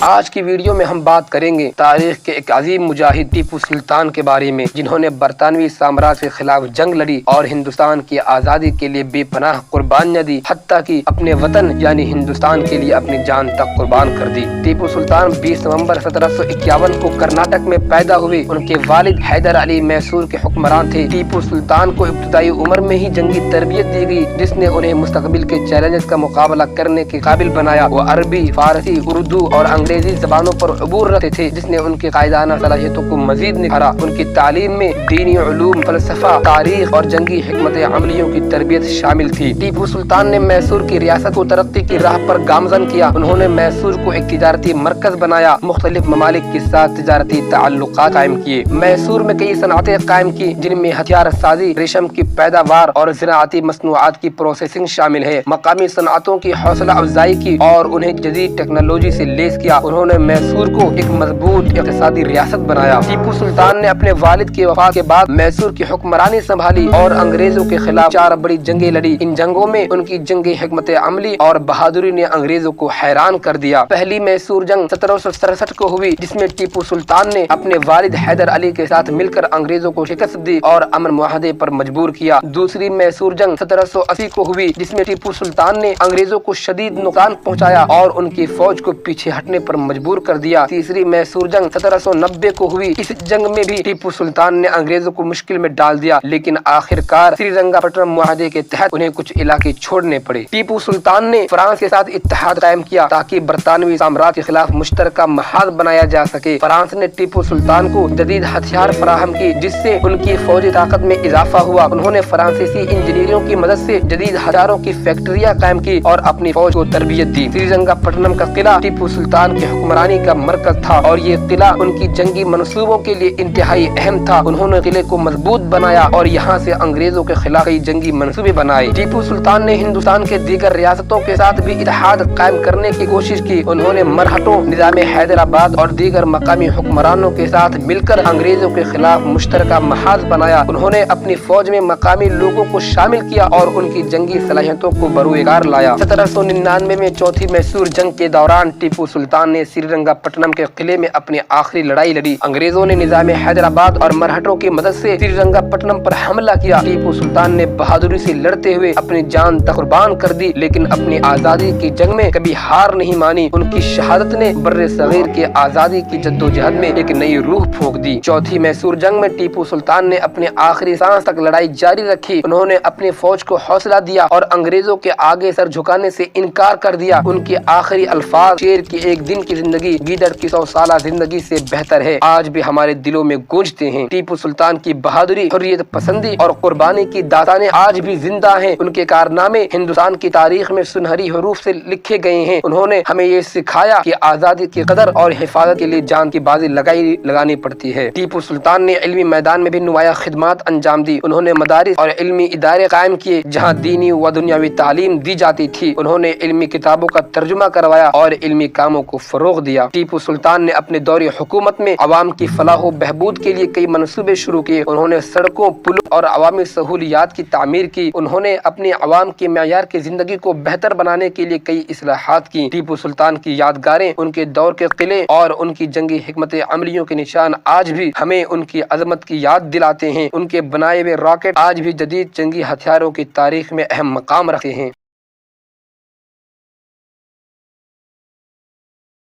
آج کی ویڈیو میں ہم بات کریں گے تاریخ کے ایک عظیم مجاہد ٹیپو سلطان کے بارے میں، جنہوں نے برطانوی سامراج کے خلاف جنگ لڑی اور ہندوستان کی آزادی کے لیے بے پناہ قربانیاں دی، حتیٰ کہ اپنے وطن یعنی ہندوستان کے لیے اپنی جان تک قربان کر دی۔ ٹیپو سلطان 20 نومبر 1751 کو کرناٹک میں پیدا ہوئے۔ ان کے والد حیدر علی میسور کے حکمران تھے۔ ٹیپو سلطان کو ابتدائی عمر میں ہی جنگی تربیت دی گئی، جس نے انہیں مستقبل کے چیلنجز کا مقابلہ کرنے کے قابل بنایا۔ وہ عربی، فارسی، اردو اور انگریزی زبانوں پر عبور رکھتے تھے، جس نے ان کی قائدانہ صلاحیتوں کو مزید نکھارا۔ ان کی تعلیم میں دینی علوم، فلسفہ، تاریخ اور جنگی حکمت عملیوں کی تربیت شامل تھی۔ ٹیپو سلطان نے میسور کی ریاست کو ترقی کی راہ پر گامزن کیا۔ انہوں نے میسور کو ایک تجارتی مرکز بنایا، مختلف ممالک کے ساتھ تجارتی تعلقات قائم کیے۔ میسور میں کئی صنعتیں قائم کی، جن میں ہتھیار سازی، ریشم کی پیداوار اور زراعتی مصنوعات کی پروسیسنگ شامل ہے۔ مقامی صنعتوں کی حوصلہ افزائی کی اور انہیں جدید ٹیکنالوجی سے لیس کیا۔ انہوں نے میسور کو ایک مضبوط اقتصادی ریاست بنایا۔ ٹیپو سلطان نے اپنے والد کی وفات کے بعد میسور کی حکمرانی سنبھالی اور انگریزوں کے خلاف 4 بڑی جنگیں لڑی۔ ان جنگوں میں ان کی جنگی حکمت عملی اور بہادری نے انگریزوں کو حیران کر دیا۔ پہلی میسور جنگ 1767 کو ہوئی، جس میں ٹیپو سلطان نے اپنے والد حیدر علی کے ساتھ مل کر انگریزوں کو شکست دی اور امن معاہدے پر مجبور کیا۔ دوسری میسور جنگ 1780 کو ہوئی، جس میں ٹیپو سلطان نے انگریزوں کو شدید نقصان پہنچایا اور ان کی فوج کو پیچھے ہٹنے پر مجبور کر دیا۔ تیسری میسور جنگ 1790 کو ہوئی۔ اس جنگ میں بھی ٹیپو سلطان نے انگریزوں کو مشکل میں ڈال دیا، لیکن آخرکار سری رنگا پٹنم معاہدے کے تحت انہیں کچھ علاقے چھوڑنے پڑے۔ ٹیپو سلطان نے فرانس کے ساتھ اتحاد قائم کیا تاکہ برطانوی سامراج کے خلاف مشترکہ محاذ بنایا جا سکے۔ فرانس نے ٹیپو سلطان کو جدید ہتھیار فراہم کی، جس سے ان کی فوجی طاقت میں اضافہ ہوا۔ انہوں نے فرانسیسی انجینئروں کی مدد سے جدید ہتھیاروں کی فیکٹریاں قائم کی اور اپنی فوج کو تربیت دی۔ سری رنگا پٹنم کا قلعہ ٹیپو سلطان کی حکمرانی کا مرکز تھا اور یہ قلعہ ان کی جنگی منصوبوں کے لیے انتہائی اہم تھا۔ انہوں نے قلعے کو مضبوط بنایا اور یہاں سے انگریزوں کے خلاف کئی جنگی منصوبے بنائے۔ ٹیپو سلطان نے ہندوستان کے دیگر ریاستوں کے ساتھ بھی اتحاد قائم کرنے کی کوشش کی۔ انہوں نے مرہٹوں، نظام حیدرآباد اور دیگر مقامی حکمرانوں کے ساتھ مل کر انگریزوں کے خلاف مشترکہ محاذ بنایا۔ انہوں نے اپنی فوج میں مقامی لوگوں کو شامل کیا اور ان کی جنگی صلاحیتوں کو بروئے کار لایا۔ 1799 میں چوتھی میسور جنگ کے دوران ٹیپو سلطان نے سری رنگا پٹنم کے قلعے میں اپنی آخری لڑائی لڑی۔ انگریزوں نے نظام حیدرآباد اور مرہٹوں کی مدد سے سری رنگا پٹنم پر حملہ کیا۔ ٹیپو سلطان نے بہادری سے لڑتے ہوئے اپنی جان تک قربان کر دی، لیکن اپنی آزادی کی جنگ میں کبھی ہار نہیں مانی۔ ان کی شہادت نے بر صغیر کے آزادی کی جدوجہد میں ایک نئی روح پھونک دی۔ چوتھی میسور جنگ میں ٹیپو سلطان نے اپنے آخری سانس تک لڑائی جاری رکھی۔ انہوں نے اپنی فوج کو حوصلہ دیا اور انگریزوں کے آگے سر جھکانے سے انکار کر دیا۔ ان کے آخری الفاظ، شیر کی ایک دن کی زندگی گیدڑ کی 100 سالہ زندگی سے بہتر ہے، آج بھی ہمارے دلوں میں گونجتے ہیں۔ ٹیپو سلطان کی بہادری، حریت پسندی اور قربانی کی داستانیں آج بھی زندہ ہیں۔ ان کے کارنامے ہندوستان کی تاریخ میں سنہری حروف سے لکھے گئے ہیں۔ انہوں نے ہمیں یہ سکھایا کہ آزادی کی قدر اور حفاظت کے لیے جان کی بازی لگانی پڑتی ہے۔ ٹیپو سلطان نے علمی میدان میں بھی نمایاں خدمات انجام دی۔ انہوں نے مدارس اور علمی ادارے قائم کیے جہاں دینی و دنیاوی تعلیم دی جاتی تھی۔ انہوں نے علمی کتابوں کا ترجمہ کروایا اور علمی کاموں کو فروغ دیا۔ ٹیپو سلطان نے اپنے دور حکومت میں عوام کی فلاح و بہبود کے لیے کئی منصوبے شروع کیے۔ انہوں نے سڑکوں، پلوں اور عوامی سہولیات کی تعمیر کی۔ انہوں نے اپنے عوام کے معیار کی زندگی کو بہتر بنانے کے لیے کئی اصلاحات کی۔ ٹیپو سلطان کی یادگاریں، ان کے دور کے قلعے اور ان کی جنگی حکمت عملیوں کے نشان آج بھی ہمیں ان کی عظمت کی یاد دلاتے ہیں۔ ان کے بنائے ہوئے راکٹ آج بھی جدید جنگی ہتھیاروں کی تاریخ میں اہم مقام رکھتے ہیں۔